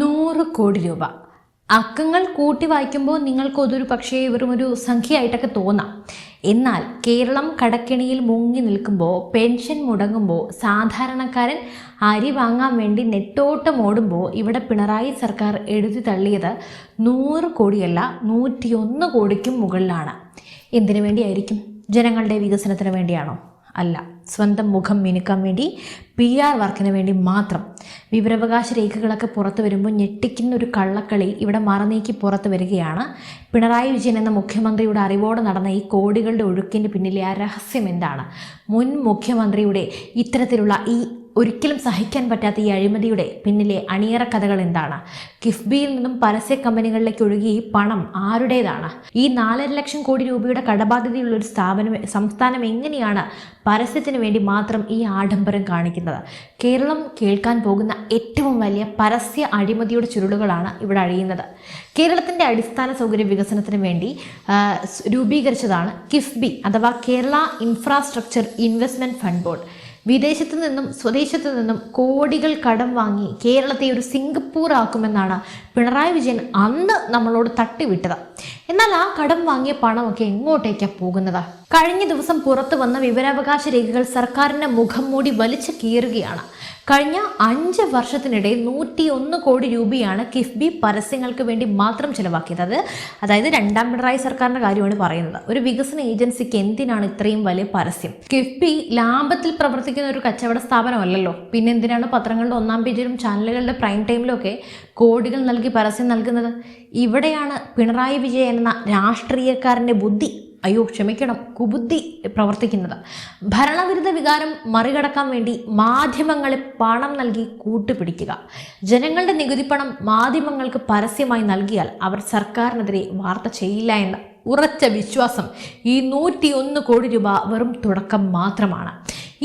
100 കോടി രൂപ. അക്കങ്ങൾ കൂട്ടി വായിക്കുമ്പോൾ നിങ്ങൾക്കതൊരു പക്ഷേ വെറുമൊരു സംഖ്യയായിട്ടൊക്കെ തോന്നാം. എന്നാൽ കേരളം കടക്കെണിയിൽ മുങ്ങി നിൽക്കുമ്പോൾ, പെൻഷൻ മുടങ്ങുമ്പോൾ, സാധാരണക്കാരൻ അരി വാങ്ങാൻ വേണ്ടി നെട്ടോട്ടം ഓടുമ്പോൾ ഇവിടെ പിണറായി സർക്കാർ എഴുതി തള്ളിയത് 100 കോടിയല്ല, 101 കോടിക്കും മുകളിലാണ്. എന്തിനു വേണ്ടിയായിരിക്കും? ജനങ്ങളുടെ വികസനത്തിന് വേണ്ടിയാണോ? അല്ല, സ്വന്തം മുഖം മിനുക്കാൻ വേണ്ടി, PR വർക്കിന് വേണ്ടി മാത്രം. വിവരാവകാശ രേഖകളൊക്കെ പുറത്തു വരുമ്പോൾ ഞെട്ടിക്കുന്ന ഒരു കള്ളക്കളി ഇവിടെ മറനീക്കി പുറത്തു വരികയാണ്. പിണറായി വിജയൻ എന്ന മുഖ്യമന്ത്രിയുടെ അറിവോടെ നടന്ന ഈ കോടികളുടെ ഒഴുക്കിൻ്റെ പിന്നിലെ ആ രഹസ്യം എന്താണ്? മുൻ മുഖ്യമന്ത്രിയുടെ ഇത്തരത്തിലുള്ള ഈ ഒരിക്കലും സഹിക്കാൻ പറ്റാത്ത ഈ അഴിമതിയുടെ പിന്നിലെ അണിയറ കഥകൾ എന്താണ്? കിഫ്ബിയിൽ നിന്നും പരസ്യ കമ്പനികളിലേക്ക് ഒഴുകിയ ഈ പണം ആരുടേതാണ്? ഈ 4.5 ലക്ഷം കോടി രൂപയുടെ കടബാധ്യതയുള്ള ഒരു സംസ്ഥാനം എങ്ങനെയാണ് പരസ്യത്തിന് വേണ്ടി മാത്രം ഈ ആഡംബരം കാണിക്കുന്നത്? കേരളം കേൾക്കാൻ പോകുന്ന ഏറ്റവും വലിയ പരസ്യ അഴിമതിയുടെ ചുരുളുകളാണ് ഇവിടെ അഴിയുന്നത്. കേരളത്തിൻ്റെ അടിസ്ഥാന സൗകര്യ വികസനത്തിന് വേണ്ടി രൂപീകരിച്ചതാണ് കിഫ്ബി അഥവാ Kerala infrastructure investment fund board. വിദേശത്തു നിന്നും സ്വദേശത്തു നിന്നും കോടികൾ കടം വാങ്ങി കേരളത്തെ ഒരു സിംഗപ്പൂർ ആക്കുമെന്നാണ് പിണറായി വിജയൻ അന്ന് നമ്മളോട് തട്ടിവിട്ടത്. എന്നാൽ ആ കടം വാങ്ങിയ പണമൊക്കെ എങ്ങോട്ടേക്കാണ് പോകുന്നത്? കഴിഞ്ഞ ദിവസം പുറത്തു വന്ന വിവരാവകാശ രേഖകൾ സർക്കാരിൻ്റെ മുഖം മൂടി വലിച്ചു കീറുകയാണ്. കഴിഞ്ഞ 5 വർഷത്തിനിടെ 101 കോടി രൂപയാണ് കിഫ്ബി പരസ്യങ്ങൾക്ക് വേണ്ടി മാത്രം ചിലവാക്കിയത്. അതായത് 2ാം പിണറായി സർക്കാരിൻ്റെ കാര്യമാണ് പറയുന്നത്. ഒരു വികസന ഏജൻസിക്ക് എന്തിനാണ് ഇത്രയും വലിയ പരസ്യം? കിഫ്ബി ലാഭത്തിൽ പ്രവർത്തിക്കുന്ന ഒരു കച്ചവട സ്ഥാപനമല്ലല്ലോ. പിന്നെ എന്തിനാണ് പത്രങ്ങളുടെ 1ാം പേജിലും ചാനലുകളുടെ പ്രൈം ടൈമിലും ഒക്കെ കോടികൾ നൽകി പരസ്യം നൽകുന്നത്? ഇവിടെയാണ് പിണറായി വിജയൻ എന്ന രാഷ്ട്രീയക്കാരൻ്റെ കുബുദ്ധി പ്രവർത്തിക്കുന്നത്. ഭരണവിരുദ്ധ വികാരം മറികടക്കാൻ വേണ്ടി മാധ്യമങ്ങളെ പണം നൽകി കൂട്ടുപിടിക്കുക. ജനങ്ങളുടെ നികുതി പണം മാധ്യമങ്ങൾക്ക് പരസ്യമായി നൽകിയാൽ അവർ സർക്കാരിനെതിരെ വാർത്ത ചെയ്യില്ല എന്ന ഉറച്ച വിശ്വാസം ഈ 101 കോടി രൂപ വെറും തുടക്കം മാത്രമാണ്.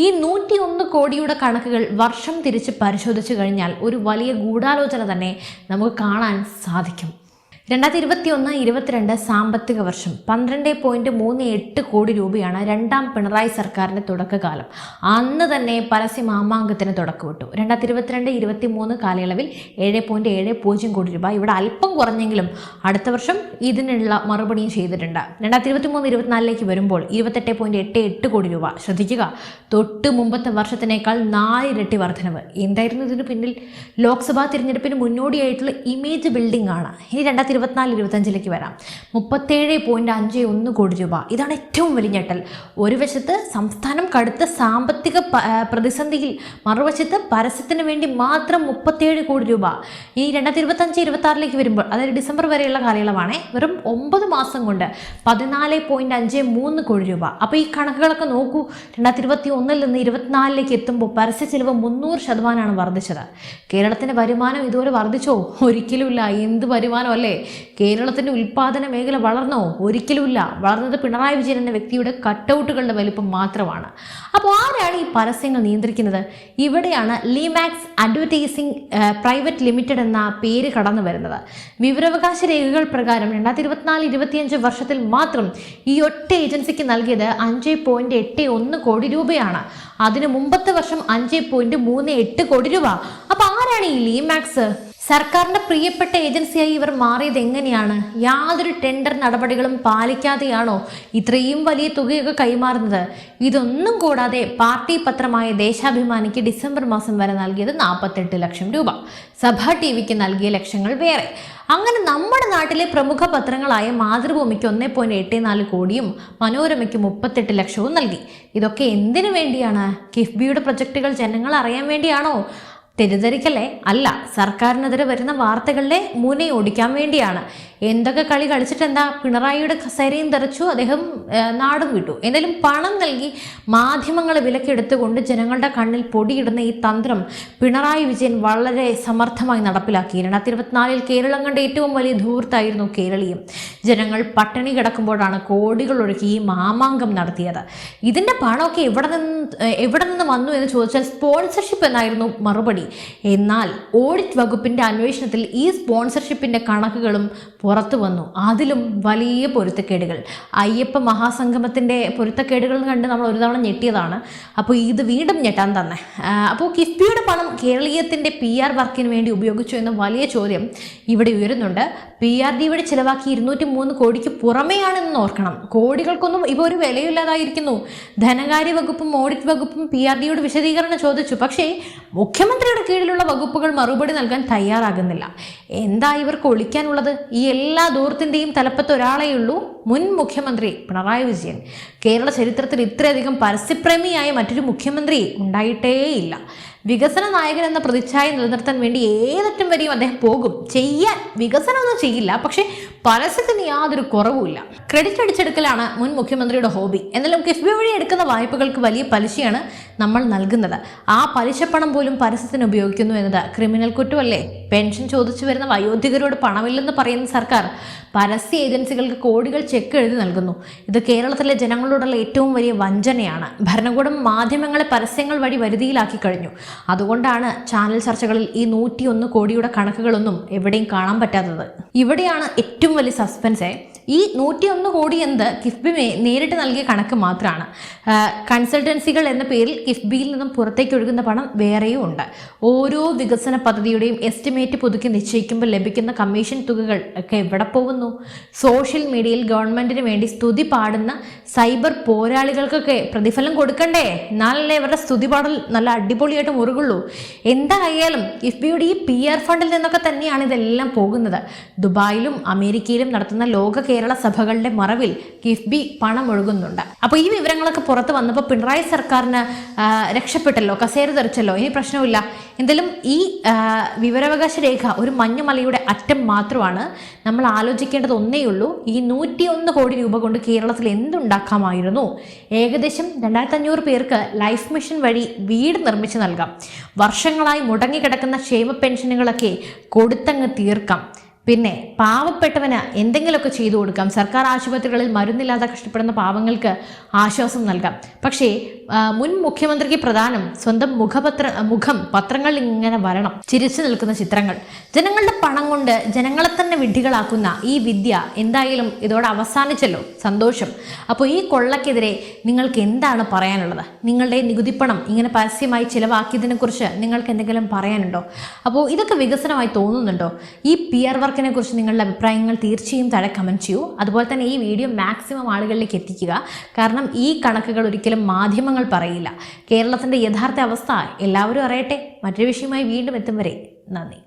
ഈ 101 കോടിയുടെ കണക്കുകൾ വർഷം തിരിച്ച് പരിശോധിച്ചു കഴിഞ്ഞാൽ ഒരു വലിയ ഗൂഢാലോചന തന്നെ നമുക്ക് കാണാൻ സാധിക്കും. 2021-22 സാമ്പത്തിക വർഷം 12.38 കോടി രൂപയാണ് 2ാം പിണറായി സർക്കാരിൻ്റെ തുടക്കകാലം. അന്ന് തന്നെ പരസ്യ മാമാങ്കത്തിന് തുടക്കമിട്ടു. 2022-23 കാലയളവിൽ 7.70 കോടി രൂപ. ഇവിടെ അല്പം കുറഞ്ഞെങ്കിലും അടുത്ത വർഷം ഇതിനുള്ള മറുപടിയും ചെയ്തിട്ടുണ്ട്. 2023-24 വരുമ്പോൾ 28.88 കോടി രൂപ. ശ്രദ്ധിക്കുക, തൊട്ട് മുമ്പത്തെ വർഷത്തിനേക്കാൾ 4 ഇരട്ടി വർധനവ്. എന്തായിരുന്നു ഇതിന് പിന്നിൽ? ലോക്സഭാ തിരഞ്ഞെടുപ്പിന് മുന്നോടിയായിട്ടുള്ള ഇമേജ് ബിൽഡിംഗ് ആണ്. ഇനി 2024-25 വരാം. 37.51 കോടി രൂപ. ഇതാണ് ഏറ്റവും വലിയ ഞെട്ടൽ. ഒരു വശത്ത് സംസ്ഥാനം കടുത്ത സാമ്പത്തിക പ്രതിസന്ധിയിൽ, മറുവശത്ത് പരസ്യത്തിന് വേണ്ടി മാത്രം 37 കോടി രൂപ. ഈ 2025-26 വരുമ്പോൾ, അതായത് ഡിസംബർ വരെയുള്ള കാലയളവാണ്, വെറും 9 മാസം കൊണ്ട് 14.53 കോടി രൂപ. അപ്പോൾ ഈ കണക്കുകളൊക്കെ നോക്കൂ. 2021 നിന്ന് 24 എത്തുമ്പോൾ പരസ്യ ചെലവ് 300% വർദ്ധിച്ചത്. കേരളത്തിൻ്റെ വരുമാനം ഇതുപോലെ വർദ്ധിച്ചോ? ഒരിക്കലുമില്ല. എന്ത് വരുമാനം അല്ലേ? കേരളത്തിൻ്റെ ഉൽപ്പാദന മേഖല വളർന്നോ? ഒരിക്കലുമില്ല. വളർന്നത് പിണറായി വിജയൻ എന്ന വ്യക്തിയുടെ കട്ടൗട്ടുകളുടെ വലിപ്പം മാത്രമാണ്. അപ്പോൾ ആരാണ് ഈ പരസ്യങ്ങൾ നിയന്ത്രിക്കുന്നത്? ഇവിടെയാണ് ലിമാക്സ് അഡ്വർടൈസിംഗ് പ്രൈവറ്റ് ലിമിറ്റഡ് എന്ന പേര് കടന്നു വരുന്നത്. വിവരാവകാശ രേഖകൾ പ്രകാരം 2024-25 വർഷത്തിൽ മാത്രം ഈ ഒറ്റ ഏജൻസിക്ക് നൽകിയത് 5.81 കോടി രൂപയാണ്. അതിന് മുമ്പത്തെ വർഷം 5.38 കോടി രൂപ. അപ്പോൾ ആരാണ് ഈ ലിമാക്സ്? സർക്കാരിൻ്റെ പ്രിയപ്പെട്ട ഏജൻസിയായി ഇവർ മാറിയത് എങ്ങനെയാണ്? യാതൊരു ടെൻഡർ നടപടികളും പാലിക്കാതെയാണോ ഇത്രയും വലിയ തുകയൊക്കെ കൈമാറുന്നത്? ഇതൊന്നും കൂടാതെ പാർട്ടി പത്രമായ ദേശാഭിമാനിക്ക് ഡിസംബർ മാസം വരെ നൽകിയത് 48 ലക്ഷം രൂപ. സഭ TVക്ക് നൽകിയ ലക്ഷങ്ങൾ വേറെ. അങ്ങനെ നമ്മുടെ നാട്ടിലെ പ്രമുഖ പത്രങ്ങളായ മാതൃഭൂമിക്ക് 1.84 കോടിയും മനോരമയ്ക്ക് 38 ലക്ഷവും നൽകി. ഇതൊക്കെ എന്തിനു വേണ്ടിയാണ്? കിഫ്ബിയുടെ പ്രൊജക്ടുകൾ ജനങ്ങൾ അറിയാൻ വേണ്ടിയാണോ? തെറ്റിദ്ധരിക്കല്ലേ, അല്ല. സർക്കാരിനെതിരെ വരുന്ന വാർത്തകളുടെ മുനയൊടിക്കാൻ വേണ്ടിയാണ്. എന്തൊക്കെ കളി കളിച്ചിട്ടെന്താ? പിണറായിയുടെ കസേരയും തെറിച്ചു, അദ്ദേഹം നാടും വിട്ടു. എന്തായാലും പണം നൽകി മാധ്യമങ്ങളെ വിലക്കെടുത്തുകൊണ്ട് ജനങ്ങളുടെ കണ്ണിൽ പൊടിയിടുന്ന ഈ തന്ത്രം പിണറായി വിജയൻ വളരെ സമർത്ഥമായി നടപ്പിലാക്കി. 2024 കേരളം കണ്ട ഏറ്റവും വലിയ ധൂർത്തായിരുന്നു കേരളീയം. ജനങ്ങൾ പട്ടിണി കിടക്കുമ്പോഴാണ് കോടികൾ ഒഴുക്കി ഈ മാമാങ്കം നടത്തിയത്. ഇതിൻ്റെ പണമൊക്കെ എവിടെ നിന്ന് വന്നു എന്ന് ചോദിച്ചാൽ സ്പോൺസർഷിപ്പ് എന്നായിരുന്നു മറുപടി. എന്നാൽ ഓഡിറ്റ് വകുപ്പിൻ്റെ അന്വേഷണത്തിൽ ഈ സ്പോൺസർഷിപ്പിൻ്റെ കണക്കുകളും പുറത്തു വന്നു. അതിലും വലിയ പൊരുത്തക്കേടുകൾ, അയ്യപ്പ മഹാസംഗമത്തിൻ്റെ പൊരുത്തക്കേടുകൾ കണ്ട് നമ്മൾ ഒരു തവണ ഞെട്ടിയതാണ്. അപ്പോൾ ഇത് വീണ്ടും ഞെട്ടാൻ തന്നെ. അപ്പോൾ കിഫ്ബിയുടെ പണം കേരളീയത്തിൻ്റെ PR വർക്കിന് വേണ്ടി ഉപയോഗിച്ചു എന്ന വലിയ ചോദ്യം ഇവിടെ ഉയരുന്നുണ്ട്. PRD വഴി ചിലവാക്കി 203 കോടിക്ക് പുറമെയാണെന്ന് ഓർക്കണം. കോടികൾക്കൊന്നും ഇപ്പോൾ ഒരു വിലയില്ലാതായിരിക്കുന്നു. ധനകാര്യ വകുപ്പും ഓഡിറ്റ് വകുപ്പും PRDയോട് വിശദീകരണം ചോദിച്ചു. പക്ഷേ മുഖ്യമന്ത്രിയുടെ കീഴിലുള്ള വകുപ്പുകൾ മറുപടി നൽകാൻ തയ്യാറാകുന്നില്ല. എന്താ ഇവർക്ക് ഒളിക്കാനുള്ളത്? ഈ എല്ലാ ദൂരത്തിൻ്റെയും തലപ്പത്ത് ഒരാളെയുള്ളൂ, മുൻ മുഖ്യമന്ത്രി പിണറായി വിജയൻ. കേരള ചരിത്രത്തിൽ ഇത്രയധികം പരസ്യപ്രേമിയായ മറ്റൊരു മുഖ്യമന്ത്രി ഉണ്ടായിട്ടേയില്ല. വികസന നായകൻ എന്ന പ്രതിച്ഛായ നിലനിർത്താൻ വേണ്ടി ഏതറ്റം വരെയും അദ്ദേഹം പോകും. ചെയ്യാൻ വികസനമൊന്നും ചെയ്യില്ല, പക്ഷേ പരസ്യത്തിന് യാതൊരു കുറവുമില്ല. ക്രെഡിറ്റ് അടിച്ചെടുക്കലാണ് മുൻ മുഖ്യമന്ത്രിയുടെ ഹോബി. എന്നാലും കിഫ്ബി വഴി എടുക്കുന്ന വായ്പകൾക്ക് വലിയ പലിശയാണ് നമ്മൾ നൽകുന്നത്. ആ പലിശപ്പണം പോലും പരസ്യത്തിന് ഉപയോഗിക്കുന്നു എന്നത് ക്രിമിനൽ കുറ്റമല്ലേ? പെൻഷൻ ചോദിച്ചു വരുന്ന വയോധികരോട് പണമില്ലെന്ന് പറയുന്ന സർക്കാർ പരസ്യ ഏജൻസികൾക്ക് കോടികൾ ചെക്ക് എഴുതി നൽകുന്നു. ഇത് കേരളത്തിലെ ജനങ്ങളോടുള്ള ഏറ്റവും വലിയ വഞ്ചനയാണ്. ഭരണകൂടം മാധ്യമങ്ങളെ പരസ്യങ്ങൾ വഴി വരുതിയിലാക്കി കഴിഞ്ഞു. അതുകൊണ്ടാണ് ചാനൽ ചർച്ചകളിൽ ഈ 101 കോടിയുടെ കണക്കുകളൊന്നും എവിടെയും കാണാൻ പറ്റാത്തത്. ഇവിടെയാണ് ഏറ്റവും വലിയ സസ്പെൻസ്. ഈ 101 കോടി എന്ത് കിഫ്ബി നേരിട്ട് നൽകിയ കണക്ക് മാത്രമാണ്. കൺസൾട്ടൻസികൾ എന്ന പേരിൽ കിഫ്ബിയിൽ നിന്നും പുറത്തേക്ക് ഒഴുകുന്ന പണം വേറെയും ഉണ്ട്. ഓരോ വികസന പദ്ധതിയുടെയും എസ്റ്റിമേറ്റ് പുതുക്കി നിശ്ചയിക്കുമ്പോൾ ലഭിക്കുന്ന കമ്മീഷൻ തുകകൾ ഒക്കെ എവിടെ പോകുന്നു? സോഷ്യൽ മീഡിയയിൽ ഗവൺമെന്റിന് വേണ്ടി സ്തുതി പാടുന്ന സൈബർ പോരാളികൾക്കൊക്കെ പ്രതിഫലം കൊടുക്കണ്ടേ? എന്നാലല്ലേ ഇവരുടെ സ്തുതി പാടൽ നല്ല അടിപൊളിയായിട്ട് മുറുകുള്ളൂ. എന്തായാലും കിഫ്ബിയുടെ ഈ PR ഫണ്ടിൽ നിന്നൊക്കെ തന്നെയാണ് ഇതെല്ലാം പോകുന്നത്. ദുബായിലും അമേരിക്കയിലും നടത്തുന്ന ലോക കേരള സഭകളുടെ മറവിൽ കിഫ്ബി പണം ഒഴുകുന്നുണ്ട്. അപ്പോൾ ഈ വിവരങ്ങളൊക്കെ പുറത്ത് വന്നപ്പോൾ പിണറായി സർക്കാരിന് രക്ഷപ്പെട്ടല്ലോ, കസേര തെറിച്ചല്ലോ, ഇനി പ്രശ്നമില്ല. എന്തായാലും ഈ വിവരാവകാശ രേഖ ഒരു മഞ്ഞുമലയുടെ അറ്റം മാത്രമാണ്. നമ്മൾ ആലോചിക്കേണ്ടത് ഒന്നേയുള്ളൂ, ഈ 101 കോടി രൂപ കൊണ്ട് കേരളത്തിൽ എന്തുണ്ടാക്കാമായിരുന്നു? ഏകദേശം 2500 പേർക്ക് ലൈഫ് മിഷൻ വഴി വീട് നിർമ്മിച്ച് നൽകാം. വർഷങ്ങളായി മുടങ്ങിക്കിടക്കുന്ന ക്ഷേമ പെൻഷനുകളൊക്കെ കൊടുത്തങ്ങ് തീർക്കാം. പിന്നെ പാവപ്പെട്ടവന് എന്തെങ്കിലുമൊക്കെ ചെയ്തു കൊടുക്കാം. സർക്കാർ ആശുപത്രികളിൽ മരുന്നില്ലാതെ കഷ്ടപ്പെടുന്ന പാവങ്ങൾക്ക് ആശ്വാസം നൽകാം. പക്ഷേ മുൻ മുഖ്യമന്ത്രിക്ക് പ്രധാനം സ്വന്തം മുഖം പത്രങ്ങളിൽ ഇങ്ങനെ വരണം, ചിരിച്ചു നിൽക്കുന്ന ചിത്രങ്ങൾ. ജനങ്ങളുടെ പണം കൊണ്ട് ജനങ്ങളെ തന്നെ വിഡ്ഢികളാക്കുന്ന ഈ വിദ്യ എന്തായാലും ഇതോടെ അവസാനിച്ചല്ലോ, സന്തോഷം. അപ്പോൾ ഈ കൊള്ളക്കെതിരെ നിങ്ങൾക്ക് എന്താണ് പറയാനുള്ളത്? നിങ്ങളുടെ നികുതിപ്പണം ഇങ്ങനെ പരസ്യമായി ചിലവാക്കിയതിനെക്കുറിച്ച് നിങ്ങൾക്ക് എന്തെങ്കിലും പറയാനുണ്ടോ? അപ്പോൾ ഇതൊക്കെ വികസനമായി തോന്നുന്നുണ്ടോ? ഈ PR വർക്കിനെ കുറിച്ച് നിങ്ങളുടെ അഭിപ്രായങ്ങൾ തീർച്ചയായും താഴെ കമൻറ്റ് ചെയ്യൂ. അതുപോലെ തന്നെ ഈ വീഡിയോ മാക്സിമം ആളുകളിലേക്ക് എത്തിക്കുക. കാരണം ഈ കണക്കുകൾ ഒരിക്കലും മാധ്യമങ്ങൾ പറയില്ല. കേരളത്തിൻ്റെ യഥാർത്ഥ അവസ്ഥ എല്ലാവരും അറിയട്ടെ. മറ്റൊരു വിഷയമായി വീണ്ടും എത്തും വരെ നന്ദി.